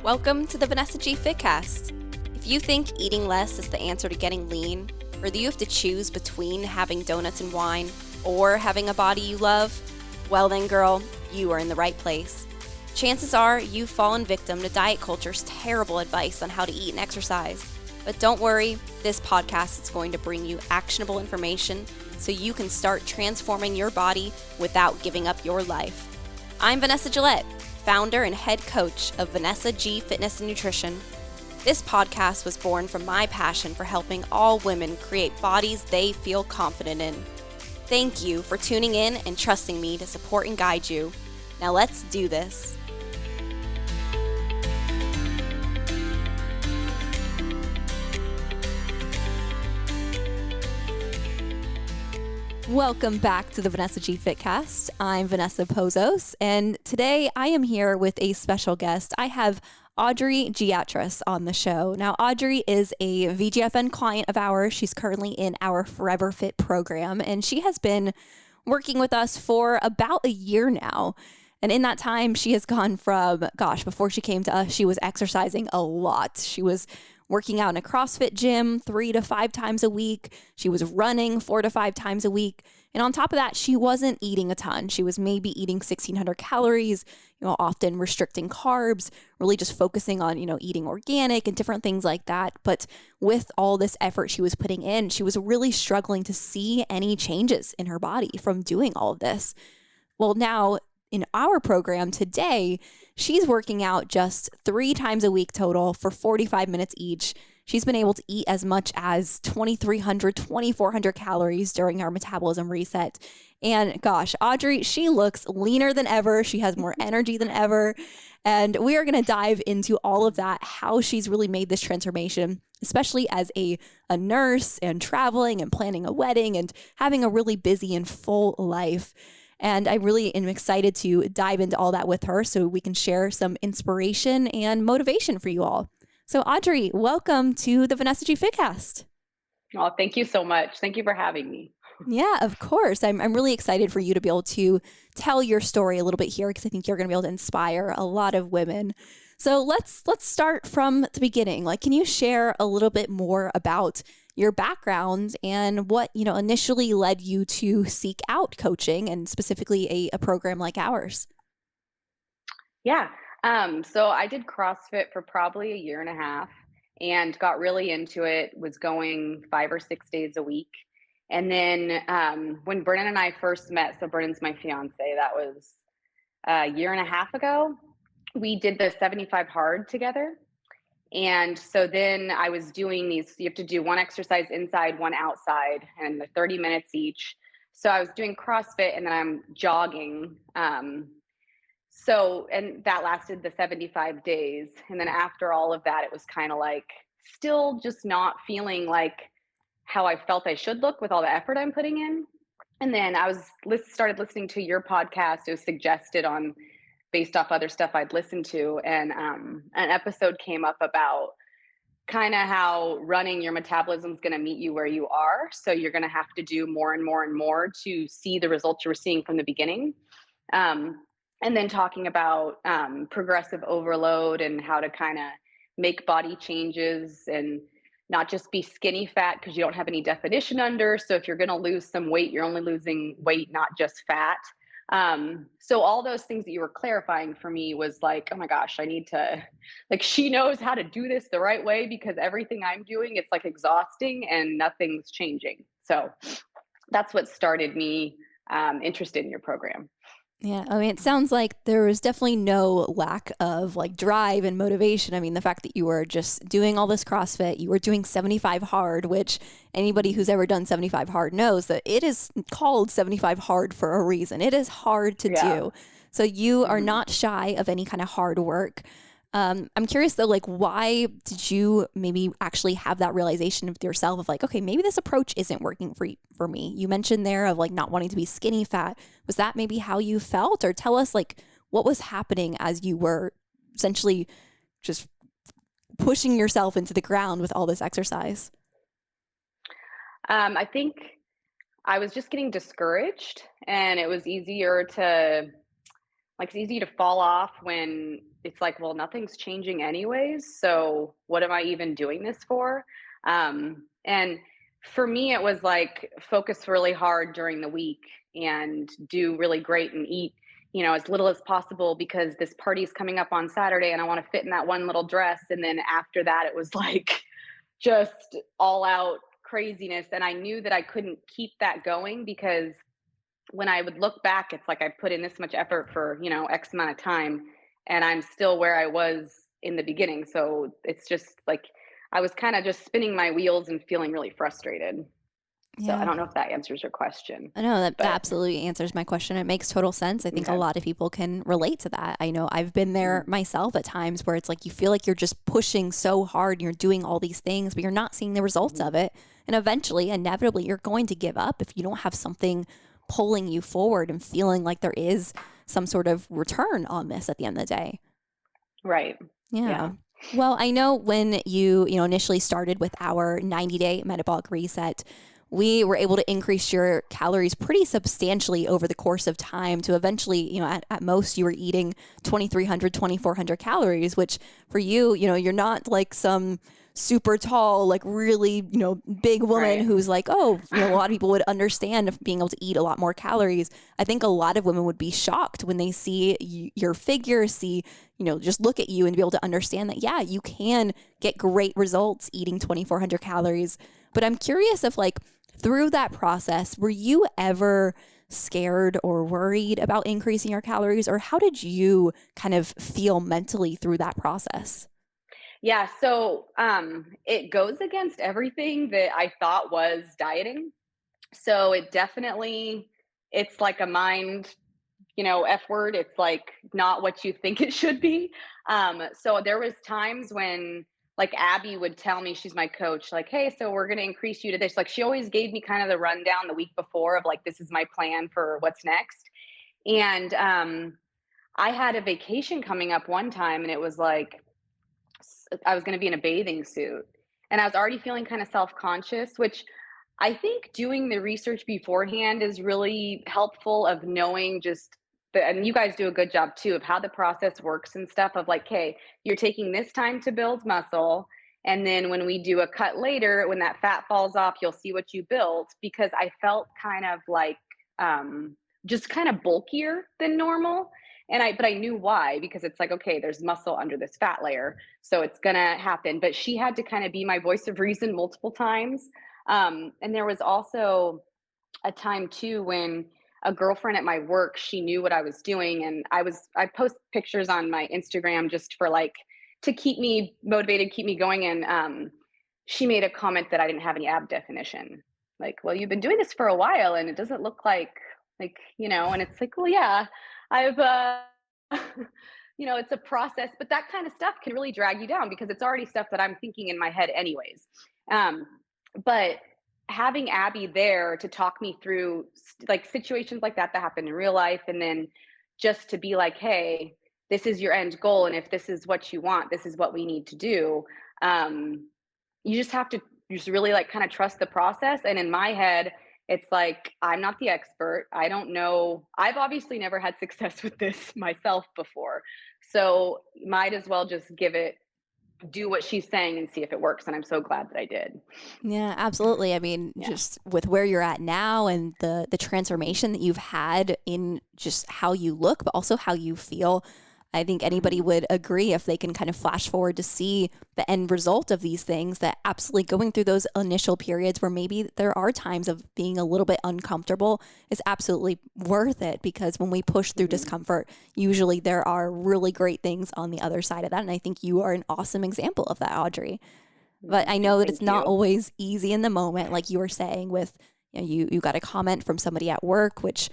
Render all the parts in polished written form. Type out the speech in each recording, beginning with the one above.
Welcome to the Vanessa G Fitcast. If you think eating less is the answer to getting lean, or that you have to choose between having donuts and wine or having a body you love, well then girl, you are in the right place. Chances are you've fallen victim to diet culture's terrible advice on how to eat and exercise. But don't worry, this podcast is going to bring you actionable information so you can start transforming your body without giving up your life. I'm Vanessa Gillette, founder and head coach of Vanessa G Fitness and Nutrition. This podcast was born from my passion for helping all women create bodies they feel confident in. Thank you for tuning in and trusting me to support and guide you. Now let's do this. Welcome back to the Vanessa G Fitcast. I'm Vanessa Pozos, and today I am here with a special guest. I have Audrey Giatras on the show. Now, Audrey is a VGFN client of ours. She's currently in our Forever Fit program, and she has been working with us for about a year now. And in that time, she has gone from, before she came to us, she was exercising a lot. She was working out in a CrossFit gym 3 to 5 times a week. She was running 4 to 5 times a week. And on top of that, she wasn't eating a ton. She was maybe eating 1,600 calories, often restricting carbs, really just focusing on, eating organic and different things like that. But with all this effort she was putting in, she was really struggling to see any changes in her body from doing all of this. Well, now in our program today, she's working out just 3 times a week total for 45 minutes each. She's been able to eat as much as 2,300, 2,400 calories during our metabolism reset. And Audrey, she looks leaner than ever. She has more energy than ever. And we are going to dive into all of that, how she's really made this transformation, especially as a nurse and traveling and planning a wedding and having a really busy and full life. And I really am excited to dive into all that with her so we can share some inspiration and motivation for you all. So Audrey, welcome to the Vanessa G Fitcast. Oh, thank you so much. Thank you for having me. Yeah, of course. I'm really excited for you to be able to tell your story a little bit here because I think you're going to be able to inspire a lot of women. So let's start from the beginning. Can you share a little bit more about your background and what, initially led you to seek out coaching and specifically a program like ours? Yeah. So I did CrossFit for probably a year and a half and got really into it, was going 5 or 6 days a week. And then when Brennan and I first met, so Brennan's my fiance, that was a year and a half ago, we did the 75 hard together. And so then I was doing these, you have to do one exercise inside, one outside, and they're 30 minutes each. So I was doing CrossFit and then I'm jogging. And that lasted the 75 days. And then after all of that, it was kind of like still just not feeling like how I felt I should look with all the effort I'm putting in. And then I started listening to your podcast. It was suggested based off other stuff I'd listened to. And an episode came up about kind of how running your metabolism is going to meet you where you are. So you're going to have to do more and more and more to see the results you were seeing from the beginning. And then talking about progressive overload and how to kind of make body changes and not just be skinny fat because you don't have any definition under. So if you're going to lose some weight, you're only losing weight, not just fat. So all those things that you were clarifying for me was like, oh my gosh, I need to, she knows how to do this the right way because everything I'm doing, it's exhausting and nothing's changing. So that's what started me interested in your program. Yeah, it sounds like there was definitely no lack of drive and motivation. The fact that you were just doing all this CrossFit, you were doing 75 hard, which anybody who's ever done 75 hard knows that it is called 75 hard for a reason. It is hard to do. So you are not shy of any kind of hard work. I'm curious though, why did you maybe actually have that realization with yourself of okay, maybe this approach isn't working for me? You mentioned there of not wanting to be skinny fat. Was that maybe how you felt? Or tell us what was happening as you were essentially just pushing yourself into the ground with all this exercise? I think I was just getting discouraged and it was easier to Like, it's easy to fall off when it's like, well, nothing's changing anyways. So what am I even doing this for? And for me, it was like focus really hard during the week and do really great and eat, as little as possible because this party's coming up on Saturday and I want to fit in that one little dress. And then after that, it was like just all out craziness. And I knew that I couldn't keep that going because when I would look back, it's like I put in this much effort for, X amount of time and I'm still where I was in the beginning. So it's just like I was kind of just spinning my wheels and feeling really frustrated. So I Yeah. don't know if that answers your question, I know that but absolutely answers my question. It makes total sense. I think a okay. lot of people can relate to that. I know I've been there Mhm. myself at times where it's like you feel like you're just pushing so hard and you're doing all these things, but you're not seeing the results Mhm. of it. And eventually, inevitably, you're going to give up if you don't have something pulling you forward and feeling like there is some sort of return on this at the end of the day. Right. Yeah. Yeah. Well, I know when you initially started with our 90-day metabolic reset, we were able to increase your calories pretty substantially over the course of time to eventually, at most you were eating 2,300, 2,400 calories, which for you, you're not like some super tall, like really, big woman Right. who's like, oh, a lot of people would understand if being able to eat a lot more calories. I think a lot of women would be shocked when they see your figure, see just look at you and be able to understand that, yeah, you can get great results eating 2,400 calories. But I'm curious if, like, through that process, were you ever scared or worried about increasing your calories? Or how did you kind of feel mentally through that process? Yeah. So it goes against everything that I thought was dieting. So it's like a mind, F word. It's like not what you think it should be. So there was times when like Abby would tell me, she's my coach, like, hey, so we're going to increase you to this. Like she always gave me kind of the rundown the week before of like, this is my plan for what's next. And I had a vacation coming up one time and it was like, I was going to be in a bathing suit and I was already feeling kind of self-conscious, which I think doing the research beforehand is really helpful of knowing and you guys do a good job too of how the process works and stuff of like, hey, you're taking this time to build muscle. And then when we do a cut later, when that fat falls off, you'll see what you built because I felt kind of like just kind of bulkier than normal. But I knew why because it's like, okay, there's muscle under this fat layer. So it's going to happen. But she had to kind of be my voice of reason multiple times. And there was also a time too when a girlfriend at my work, she knew what I was doing. And I post pictures on my Instagram just for like, to keep me motivated, keep me going. And she made a comment that I didn't have any ab definition. Like, well, you've been doing this for a while and it doesn't look and it's like, well, yeah, I've, it's a process, but that kind of stuff can really drag you down because it's already stuff that I'm thinking in my head anyways. Um, but having Abby there to talk me through like situations like that happen in real life, and then just to be like, hey, this is your end goal, and if this is what you want, this is what we need to do. Um, you just have to just really like kind of trust the process. And in my head, it's like I'm not the expert. I don't know. I've obviously never had success with this myself before, so might as well just do what she's saying and see if it works. And I'm so glad that I did. Yeah, absolutely. I mean, Yeah. just with where you're at now and the Mhm. transformation that you've had in just how you look, but also how you feel, I think anybody Mhm. would agree if they can kind of flash forward to see the end result of these things, that absolutely going through those initial periods where maybe there are times of being a little bit uncomfortable is absolutely worth it, because when we push through Mhm. discomfort, usually there are really great things on the other side of that. And I think you are an awesome example of that, Audrey. But I know that it's Thank not you. always easy in the moment, like you were saying with, you got a comment from somebody at work, which,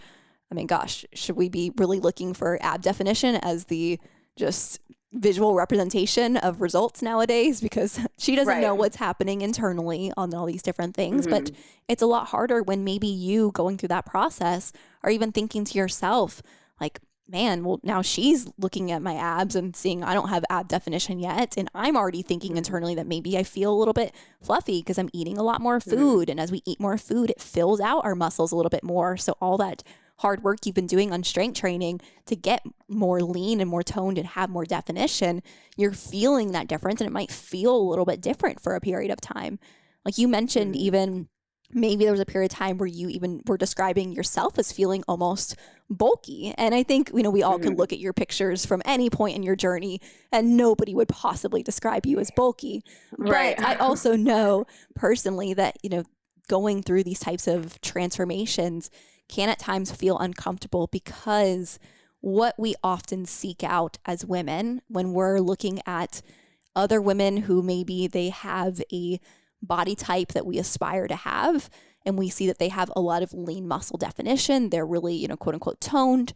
I mean, gosh, should we be really looking for ab definition as the just visual representation of results nowadays? Because she doesn't know Right. what's happening internally on all these different things. But Mhm. it's a lot harder when maybe you going through that process or even thinking to yourself, like, man, well, now she's looking at my abs and seeing I don't have ab definition yet. And I'm already thinking Mhm. internally that maybe I feel a little bit fluffy because I'm eating a lot more Mhm. food. And as we eat more food, it fills out our muscles a little bit more. So all that hard work you've been doing on strength training to get more lean and more toned and have more definition, you're feeling that difference, and it might feel a little bit different for a period of time. Like you mentioned, even maybe there was a period of time where you even were describing yourself as feeling almost bulky. And I think, we all could look at your pictures from any point in your journey and nobody would possibly describe you as bulky. Right. But I also know personally that, going through these types of transformations can at times feel uncomfortable, because what we often seek out as women when we're looking at other women who maybe they have a body type that we aspire to have, and we see that they have a lot of lean muscle definition, they're really, quote unquote toned.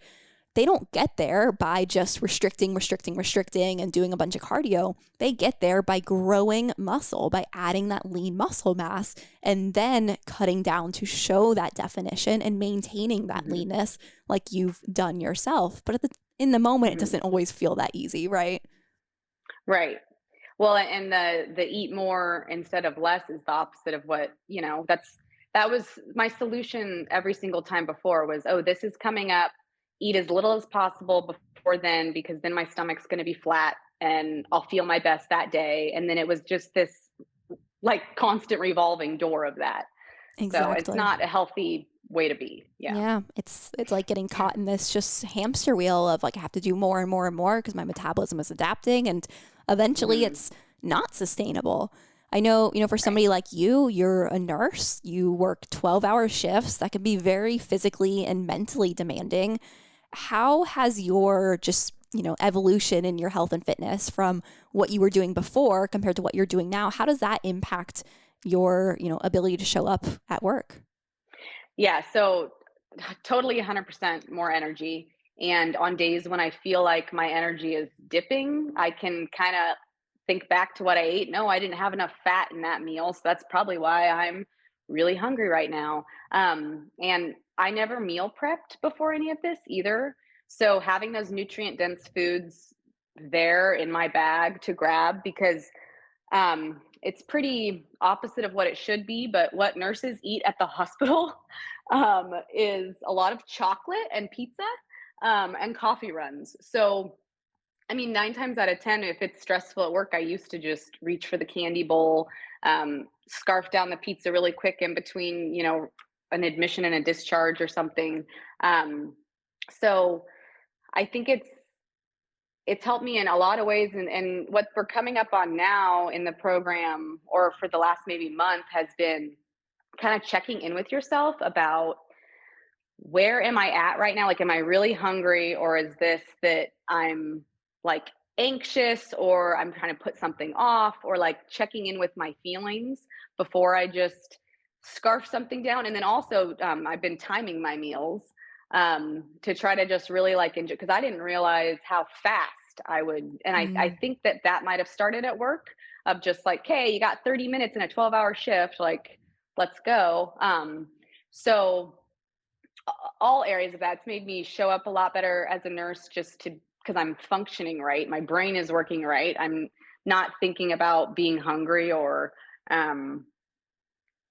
They don't get there by just restricting and doing a bunch of cardio. They get there by growing muscle, by adding that lean muscle mass and then cutting down to show that definition and maintaining that leanness like you've done yourself. But in the moment, it doesn't always feel that easy, right? Right. Well, and the eat more instead of less is the opposite of what, that was my solution every single time before was, oh, this is coming up, eat as little as possible before then, because then my stomach's going to be flat and I'll feel my best that day. And then it was just this like constant revolving door of that. So it's Exactly. not a healthy way to be. Yeah. Yeah, it's like getting caught in this just hamster wheel of like I have to do more and more and more because my metabolism is adapting, and eventually it's not sustainable. I know, for somebody like you, you're a nurse, you work 12-hour shifts that can be very physically and mentally demanding. How has your just, evolution in your health and fitness from what you were doing before compared to what you're doing now, how does that impact your, ability to show up at work? Yeah. So totally 100% more energy. And on days when I feel like my energy is dipping, I can kind of think back to what I ate. No, I didn't have enough fat in that meal. So that's probably why I'm really hungry right now. And I never meal prepped before any of this either. So having those nutrient dense foods there in my bag to grab, because it's pretty opposite of what it should be, but what nurses eat at the hospital is a lot of chocolate and pizza and coffee runs. So, I mean, 9 times out of 10, if it's stressful at work, I used to just reach for the candy bowl, scarf down the pizza really quick in between, an admission and a discharge or something. So I think it's helped me in a lot of ways. And what we're coming up on now in the program, or for the last maybe month, has been kind of checking in with yourself about where am I at right now? Like, am I really hungry, or is this that I'm like anxious, or I'm trying to put something off, or like checking in with my feelings before I just scarf something down. And then also, I've been timing my meals to try to just really like enjoy, because I didn't realize how fast I would. And I Mm. think that might have started at work of just like, hey, you got 30 minutes in a 12-hour shift, like, let's go. So all areas of that's made me show up a lot better as a nurse, just to because I'm functioning right. My brain is working right. I'm not thinking about being hungry or um,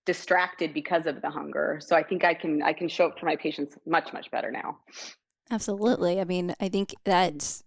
distracted because of the hunger. So I think I can show up for my patients much better now. Absolutely. I mean, I think that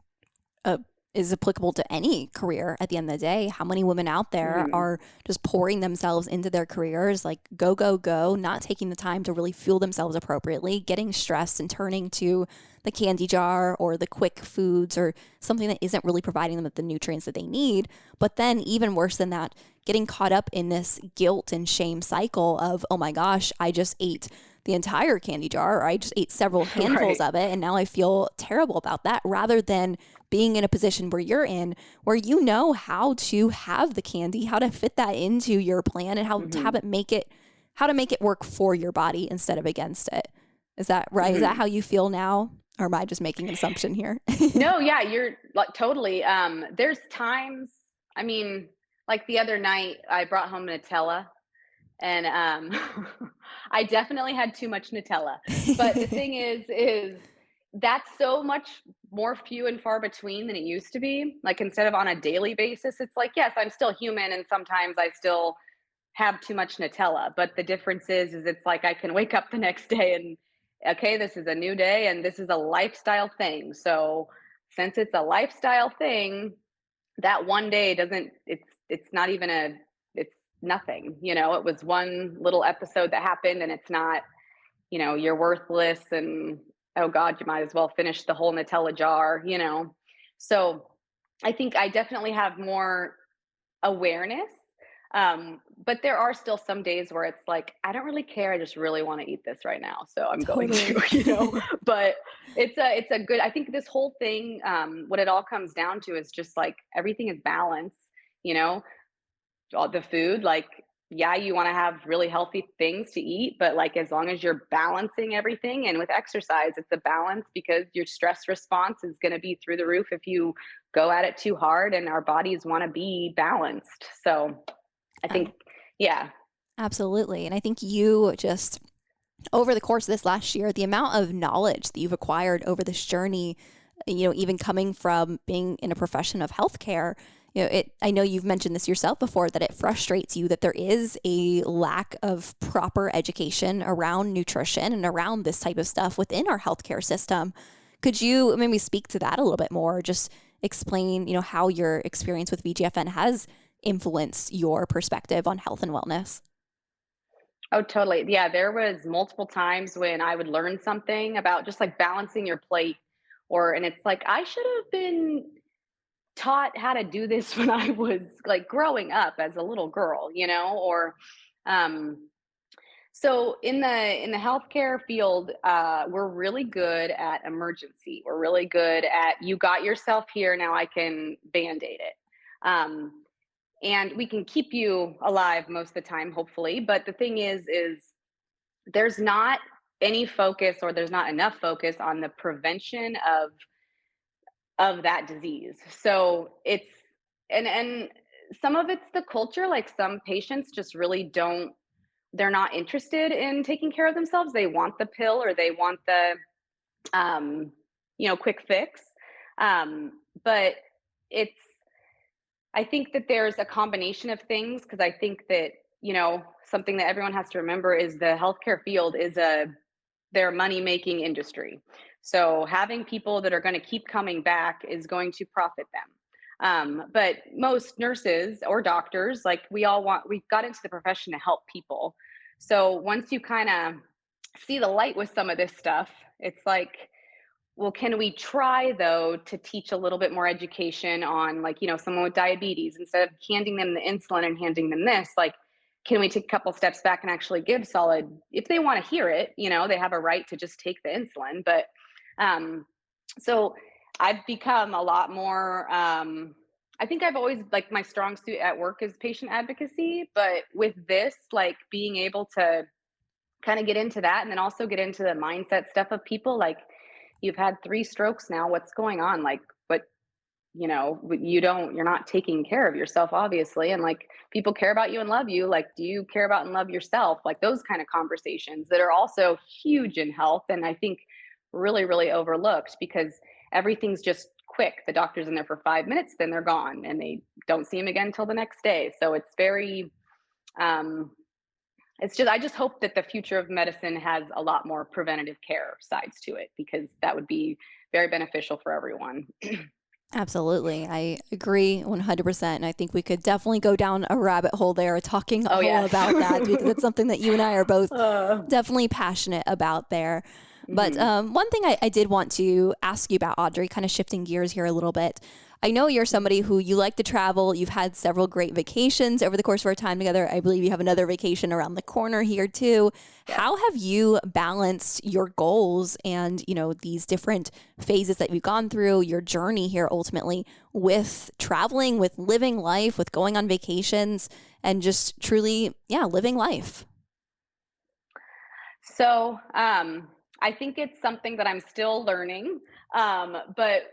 uh, is applicable to any career at the end of the day. How many women out there Mm-hmm. are just pouring themselves into their careers, like go, go, go, not taking the time to really fuel themselves appropriately, getting stressed and turning to the candy jar or the quick foods or something that isn't really providing them with the nutrients that they need. But then, even worse than that, getting caught up in this guilt and shame cycle of, oh my gosh, I just ate the entire candy jar, or I just ate several handfuls Right. of it, and now I feel terrible about that, rather than being in a position where you're in, where you know how to have the candy, how to fit that into your plan, and how to Mm-hmm. how to make it work for your body instead of against it. Is that right? Is that Mm-hmm. how you feel now? Or am I just making an assumption here? No, yeah, you're like totally. There's times, I mean, like the other night, I brought home Nutella. And I definitely had too much Nutella. But the thing is that's so much more few and far between than it used to be. Like, instead of on a daily basis, it's like, yes, I'm still human and sometimes I still have too much Nutella. But the difference is it's like I can wake up the next day okay, this is a new day and this is a lifestyle thing. So since it's a lifestyle thing, that one day doesn't it's not even a it's nothing, it was one little episode that happened and it's not, you're worthless and oh god, you might as well finish the whole Nutella jar. So I think I definitely have more awareness. But there are still some days where it's like, I don't really care. I just really want to eat this right now. So I'm going to, Totally. but it's a good, I think this whole thing, what it all comes down to is just like everything is balance, you know, all the food, like, yeah, you want to have really healthy things to eat, but like as long as you're balancing everything and with exercise, it's a balance because your stress response is going to be through the roof if you go at it too hard and our bodies want to be balanced. So I think, Um, yeah. Absolutely. And I think you just, over the course of this last year, the amount of knowledge that you've acquired over this journey, even coming from being in a profession of healthcare, I know you've mentioned this yourself before, that it frustrates you that there is a lack of proper education around nutrition and around this type of stuff within our healthcare system. Could you maybe speak to that a little bit more? Just explain, how your experience with VGFN has influenced your perspective on health and wellness. Oh, totally. Yeah. There was multiple times when I would learn something about just like balancing your plate and it's like, I should have been taught how to do this when I was like growing up as a little girl, or um so in the healthcare field, we're really good at emergency. We're really good at you got yourself here, now I can band-aid it. And we can keep you alive most of the time, hopefully. But the thing is there's not any focus or there's not enough focus on the prevention of that disease. So it's and some of it's the culture, like some patients just really don't they're not interested in taking care of themselves. They want the pill or they want the um quick fix. But it's I think that there's a combination of things because I think that, something that everyone has to remember is the healthcare field is their money making industry. So having people that are going to keep coming back is going to profit them. But most nurses or doctors, like we got into the profession to help people. So once you kind of see the light with some of this stuff, it's like, well, can we try though to teach a little bit more education on like, someone with diabetes instead of handing them the insulin and handing them this, like, can we take a couple steps back and actually give solid if they want to hear it, they have a right to just take the insulin. But um so I've become a lot more I think I've always like my strong suit at work is patient advocacy, but with this, like being able to kind of get into that and then also get into the mindset stuff of people like you've had 3 strokes now, what's going on, like what you're not taking care of yourself obviously, and like people care about you and love you, like do you care about and love yourself, like those kind of conversations that are also huge in health and I think really really overlooked because everything's just quick. The doctor's in there for 5 minutes, then they're gone and they don't see him again until the next day. So it's very um it's just I just hope that the future of medicine has a lot more preventative care sides to it because that would be very beneficial for everyone. Absolutely. I agree 100%. And I think we could definitely go down a rabbit hole there talking Oh, all yes. about that because it's something that you and I are both uh, definitely passionate about there. But mhm. one thing I did want to ask you about, Audrey, kind of shifting gears here a little bit. I know you're somebody who you like to travel. You've had several great vacations over the course of our time together. I believe you have another vacation around the corner here too. Yes. How have you balanced your goals and, these different phases that you've gone through, your journey here ultimately with traveling, with living life, with going on vacations and just truly, yeah, living life? So, I think it's something that I'm still learning, but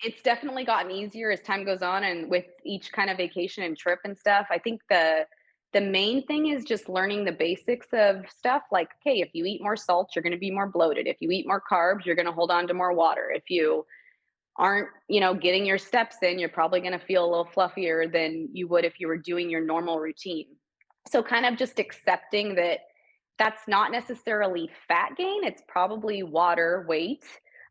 it's definitely gotten easier as time goes on and with each kind of vacation and trip and stuff. I think the main thing is just learning the basics of stuff like, okay, if you eat more salt, you're going to be more bloated. If you eat more carbs, you're going to hold on to more water. If you aren't, getting your steps in, you're probably going to feel a little fluffier than you would if you were doing your normal routine. So kind of just accepting that that's not necessarily fat gain, it's probably water weight,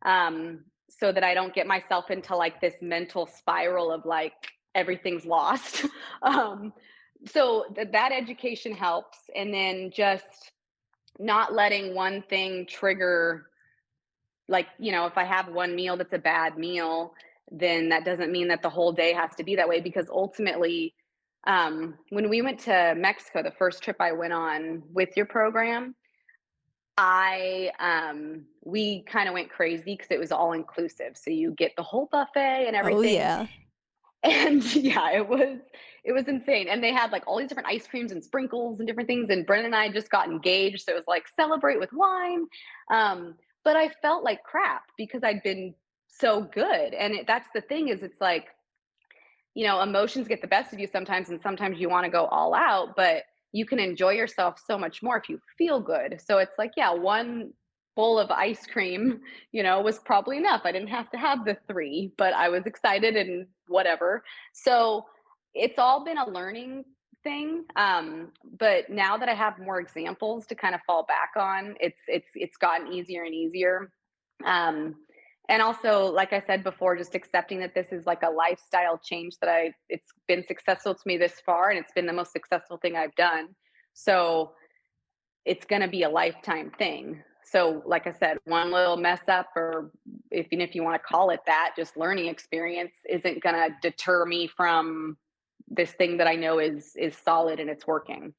so that I don't get myself into like this mental spiral of like everything's lost. um, that education helps, and then just not letting one thing trigger, like, if I have one meal that's a bad meal, then that doesn't mean that the whole day has to be that way, because ultimately, when we went to Mexico, the first trip I went on with your program, we kind of went crazy because it was all inclusive. So you get the whole buffet and Oh, everything. yeah. And yeah, it was insane. And they had like all these different ice creams and sprinkles and different things. And Brennan and I just got engaged. So it was like celebrate with wine. But I felt like crap because I'd been so good. And that's the thing, is it's like, emotions get the best of you sometimes, and sometimes you want to go all out, but you can enjoy yourself so much more if you feel good. So it's like, yeah, one bowl of ice cream, was probably enough. I didn't have to have the three, but I was excited and whatever. So it's all been a learning thing. But now that I have more examples to kind of fall back on, it's gotten easier and easier. Um, and also, like I said before, just accepting that this is like a lifestyle change, that it's been successful to me this far, and it's been the most successful thing I've done. So it's going to be a lifetime thing. So like I said, one little mess up, or even if you want to call it that, just learning experience, isn't going to deter me from this thing that I know is solid and it's working.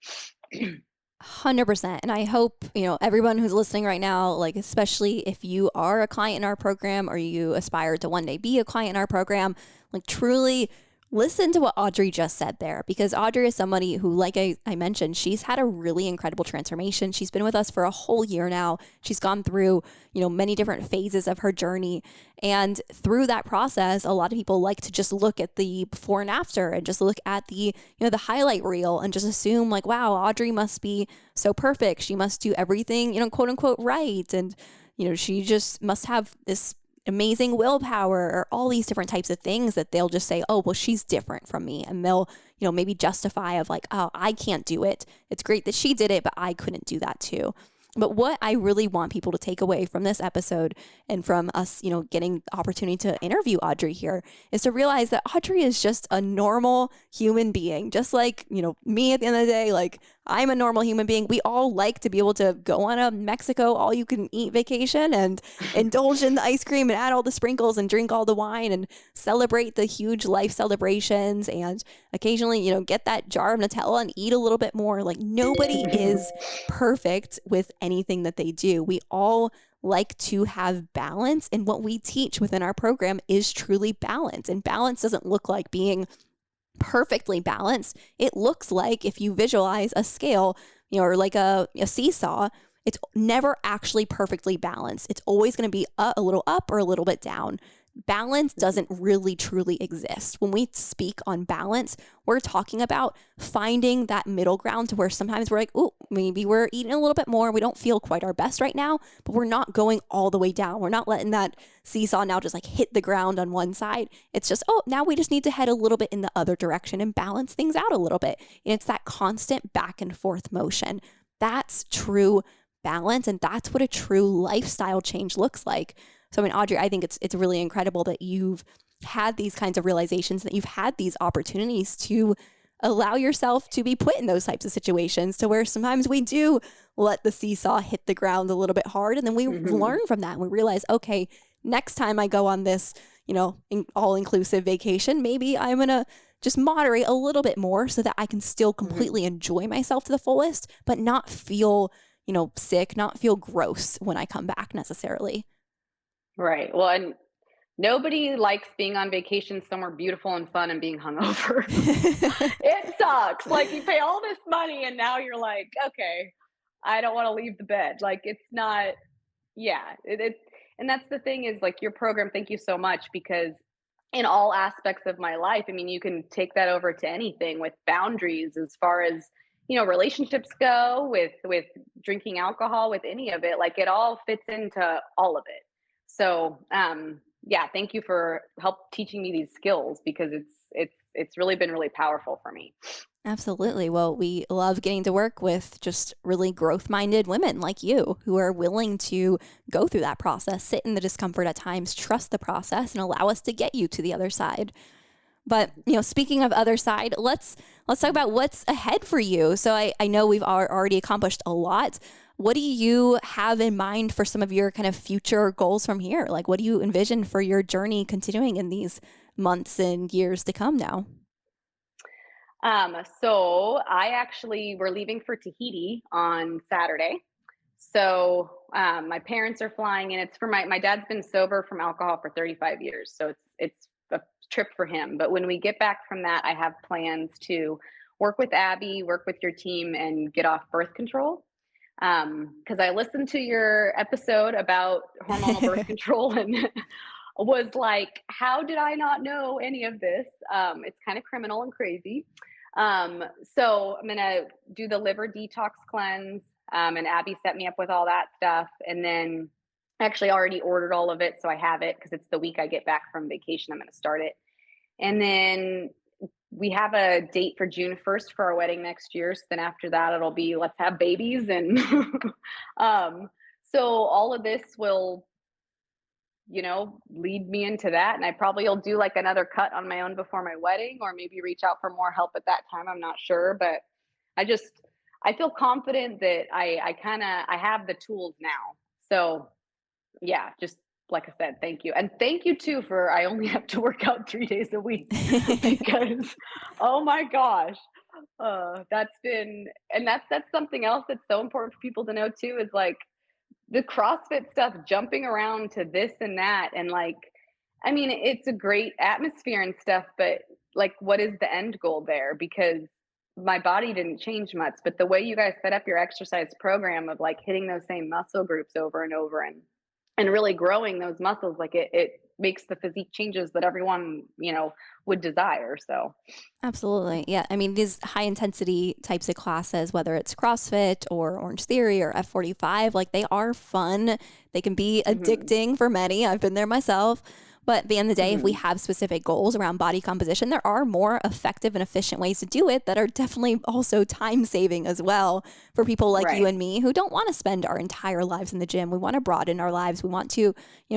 100%. And I hope, everyone who's listening right now, like, especially if you are a client in our program or you aspire to one day be a client in our program, like, truly listen to what Audrey just said there, because Audrey is somebody who, like I mentioned, she's had a really incredible transformation. She's been with us for a whole year now. She's gone through, many different phases of her journey. And through that process, a lot of people like to just look at the before and after and just look at the highlight reel and just assume like, wow, Audrey must be so perfect. She must do everything, quote unquote, right. And, she just must have this amazing willpower or all these different types of things that they'll just say, oh, well, she's different from me. And they'll, maybe justify of like, oh, I can't do it. It's great that she did it, but I couldn't do that too. But what I really want people to take away from this episode and from us, getting the opportunity to interview Audrey here, is to realize that Audrey is just a normal human being, just like, me at the end of the day. Like, I'm a normal human being. We all like to be able to go on a Mexico all you can eat vacation and indulge in the ice cream and add all the sprinkles and drink all the wine and celebrate the huge life celebrations and occasionally, get that jar of Nutella and eat a little bit more. Like, nobody is perfect with anything that they do. We all like to have balance, and what we teach within our program is truly balance. And balance doesn't look like being perfectly balanced. It looks like, if you visualize a scale, or like a seesaw, it's never actually perfectly balanced. It's always going to be a little up or a little bit down. Balance doesn't really truly exist. When we speak on balance, we're talking about finding that middle ground to where sometimes we're like, oh, maybe we're eating a little bit more. We don't feel quite our best right now, but we're not going all the way down. We're not letting that seesaw now just like hit the ground on one side. It's just, oh, now we just need to head a little bit in the other direction and balance things out a little bit. And it's that constant back and forth motion. That's true balance. And that's what a true lifestyle change looks like. So, I mean, Audrey, I think it's really incredible that you've had these kinds of realizations, that you've had these opportunities to allow yourself to be put in those types of situations, to where sometimes we do let the seesaw hit the ground a little bit hard. And then we Mhm. learn from that and we realize, okay, next time I go on this, all-inclusive vacation, maybe I'm going to just moderate a little bit more so that I can still Mhm. completely enjoy myself to the fullest, but not feel, sick, not feel gross when I come back necessarily. Right. Well, and nobody likes being on vacation somewhere beautiful and fun and being hungover. It sucks. Like, you pay all this money and now you're like, okay, I don't want to leave the bed. Like, it's not, yeah. And that's the thing, is like your program. Thank you so much, because in all aspects of my life, I mean, you can take that over to anything with boundaries, as far as, relationships go, with drinking alcohol, with any of it. Like, it all fits into all of it. So, yeah, thank you for help teaching me these skills, because it's really been really powerful for me. Absolutely. Well, we love getting to work with just really growth minded women like you who are willing to go through that process, sit in the discomfort at times, trust the process, and allow us to get you to the other side. But, speaking of other side, let's talk about what's ahead for you. So I know we've already accomplished a lot. What do you have in mind for some of your kind of future goals from here? Like, what do you envision for your journey continuing in these months and years to come now? So I actually we're leaving for Tahiti on Saturday. So my parents are flying, and it's for my dad's been sober from alcohol for 35 years, so it's a trip for him. But when we get back from that, I have plans to work with Abby, work with your team, and get off birth control. Because I listened to your episode about hormonal birth control and was like, how did I not know any of this? It's kind of criminal and crazy. So I'm gonna do the liver detox cleanse. And Abby set me up with all that stuff. And then I actually already ordered all of it. So I have it because it's the week I get back from vacation. I'm going to start it. And then we have a date for June 1st for our wedding next year. So then after that, it'll be let's have babies. And so all of this will, lead me into that. And I probably will do like another cut on my own before my wedding, or maybe reach out for more help at that time. I'm not sure, but I just I feel confident that I have the tools now. So yeah, just like I said, thank you. And thank you too for I only have to work out 3 days a week because oh my gosh. That's been and that's something else that's so important for people to know too, is like the CrossFit stuff, jumping around to this and that. And like, I mean, it's a great atmosphere and stuff, but like, what is the end goal there? Because my body didn't change much, but the way you guys set up your exercise program of like hitting those same muscle groups over and over and really growing those muscles, like it makes the physique changes that everyone, would desire. So Absolutely. Yeah. I mean, these high intensity types of classes, whether it's CrossFit or Orange Theory or F45, like they are fun. They can be mhm, addicting for many. I've been there myself. But at the end of the day, if we mhm, have specific goals around body composition, there are more effective and efficient ways to do it that are definitely also time saving as well for people like you right, and me who don't want to spend our entire lives in the gym. We want to broaden our lives. We want to,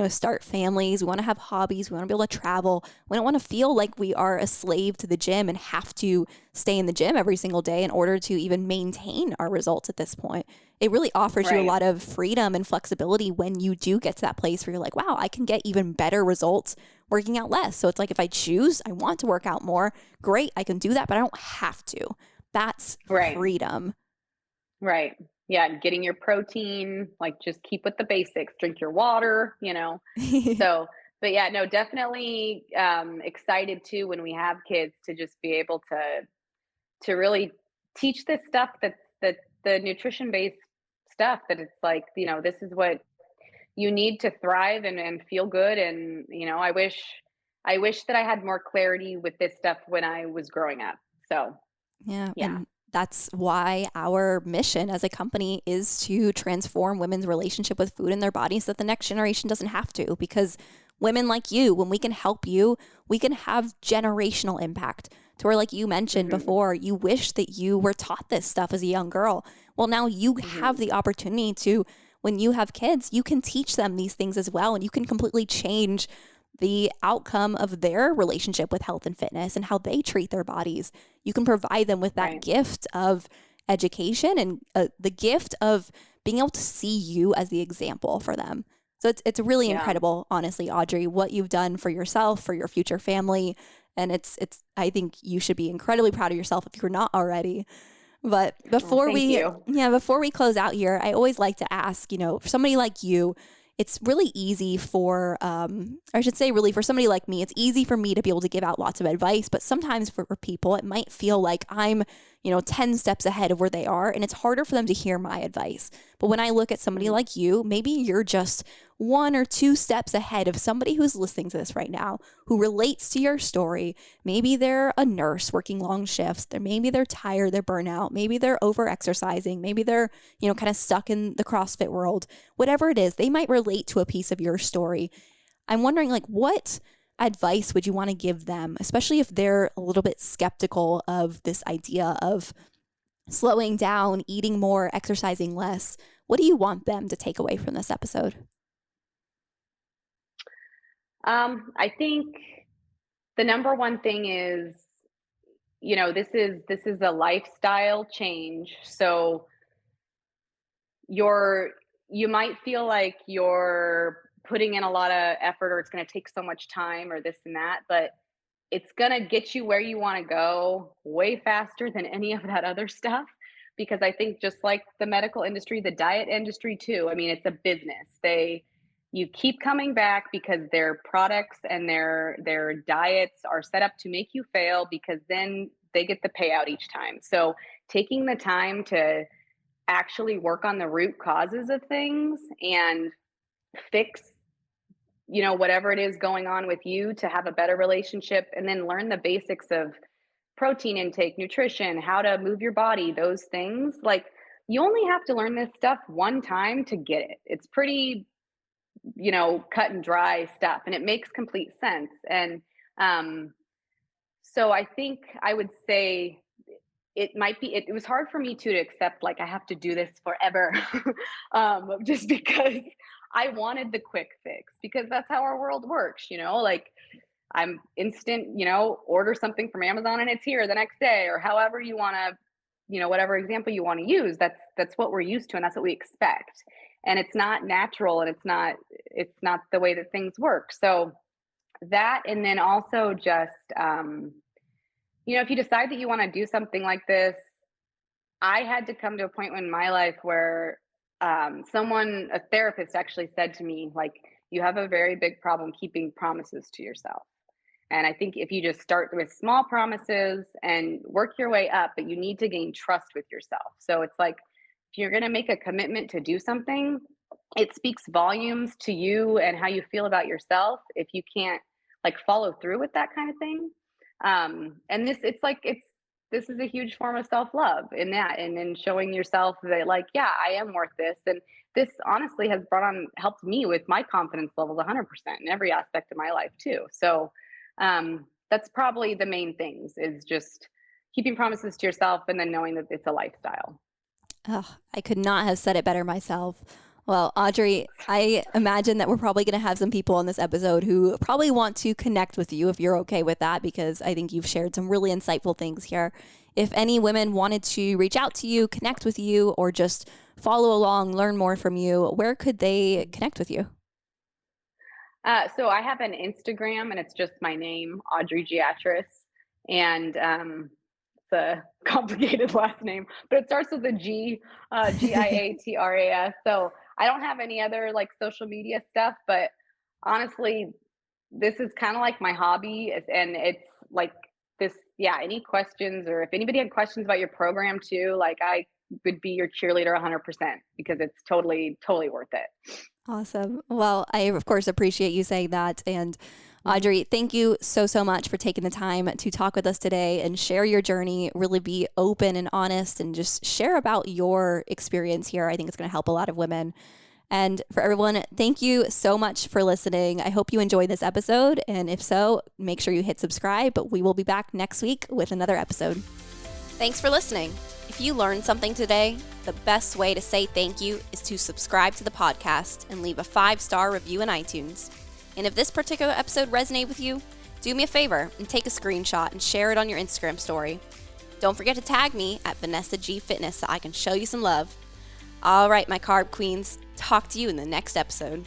start families. We want to have hobbies. We want to be able to travel. We don't want to feel like we are a slave to the gym and have to stay in the gym every single day in order to even maintain our results at this point. It really offers you a right, lot of freedom and flexibility when you do get to that place where you're like, wow, I can get even better results working out less. So it's like if I choose, I want to work out more, great, I can do that, but I don't have to. That's right. freedom. Right. Yeah, and getting your protein, like just keep with the basics, drink your water. So, but yeah, no, definitely excited too when we have kids to just be able to really teach this stuff that the nutrition based stuff that it's like, this is what you need to thrive and feel good. And, I wish that I had more clarity with this stuff when I was growing up. So Yeah. yeah. And that's why our mission as a company is to transform women's relationship with food and their bodies so that the next generation doesn't have to. Because women like you, when we can help you, we can have generational impact. To where, like you mentioned Hmm. before, you wish that you were taught this stuff as a young girl. Well, now you have Hmm. the opportunity to, when you have kids, you can teach them these things as well. And you can completely change the outcome of their relationship with health and fitness and how they treat their bodies. You can provide them with that Right. gift of education and the gift of being able to see you as the example for them. So it's really Yeah. incredible, honestly, Audrey, what you've done for yourself, for your future family, and it's I think you should be incredibly proud of yourself if you're not already. But Oh, thank you. before we close out here, I always like to ask, for somebody like you, it's really easy for, or I should say, really for somebody like me, it's easy for me to be able to give out lots of advice. But sometimes for people, it might feel like I'm, 10 steps ahead of where they are. And it's harder for them to hear my advice. But when I look at somebody Mhm. like you, maybe you're just 1 or 2 steps ahead of somebody who's listening to this right now, who relates to your story. Maybe they're a nurse working long shifts. Maybe they're tired, they're burnout. Maybe they're over exercising. Maybe they're, kind of stuck in the CrossFit world. Whatever it is, they might relate to a piece of your story. I'm wondering, like, what advice would you want to give them, especially if they're a little bit skeptical of this idea of slowing down, eating more, exercising less? What do you want them to take away from this episode? I think the number one thing is, this is a lifestyle change. So you're you might feel like you're putting in a lot of effort, or it's going to take so much time, or this and that, but it's going to get you where you want to go way faster than any of that other stuff. Because I think, just like the medical industry, the diet industry too, I mean, it's a business. You keep coming back because their products and their diets are set up to make you fail, because then they get the payout each time. So taking the time to actually work on the root causes of things and fix, whatever it is going on with you, to have a better relationship, and then learn the basics of protein intake, nutrition, how to move your body, those things. Like, you only have to learn this stuff one time to get it. It's pretty, cut and dry stuff, and it makes complete sense. And so I think I would say it was hard for me to accept, like, I have to do this forever. Just because I wanted the quick fix, because that's how our world works, like, I'm instant, order something from Amazon and it's here the next day, or however you want to, whatever example you want to use. That's what we're used to, and that's what we expect. And it's not natural, and it's not the way that things work. So that, and then also just, if you decide that you want to do something like this, I had to come to a point in my life where a therapist actually said to me, like, you have a very big problem keeping promises to yourself. And I think if you just start with small promises and work your way up, but you need to gain trust with yourself. So it's like, if you're going to make a commitment to do something, it speaks volumes to you and how you feel about yourself if you can't, like, follow through with that kind of thing. And this is a huge form of self-love in that, and then showing yourself that, like, yeah, I am worth this. And this honestly has helped me with my confidence levels 100% in every aspect of my life too. So that's probably the main things, is just keeping promises to yourself, and then knowing that it's a lifestyle. Oh, I could not have said it better myself. Well, Audrey, I imagine that we're probably going to have some people on this episode who probably want to connect with you, if you're okay with that, because I think you've shared some really insightful things here. If any women wanted to reach out to you, connect with you, or just follow along, learn more from you, where could they connect with you? So I have an Instagram, and it's just my name, Audrey Giatras. And it's a complicated last name, but it starts with a G, Giatras. So I don't have any other, like, social media stuff, but honestly, this is kind of like my hobby. And it's like this, yeah, any questions, or if anybody had questions about your program too, like, I would be your cheerleader 100%, because it's totally, totally worth it. Awesome. Well, I, of course, appreciate you saying that. And Audrey, thank you so, so much for taking the time to talk with us today and share your journey, really be open and honest, and just share about your experience here. I think it's going to help a lot of women. And for everyone, thank you so much for listening. I hope you enjoyed this episode. And if so, make sure you hit subscribe. But we will be back next week with another episode. Thanks for listening. If you learned something today, the best way to say thank you is to subscribe to the podcast and leave a 5-star review in iTunes. And if this particular episode resonated with you, do me a favor and take a screenshot and share it on your Instagram story. Don't forget to tag me at Vanessa G Fitness so I can show you some love. All right, my carb queens, talk to you in the next episode.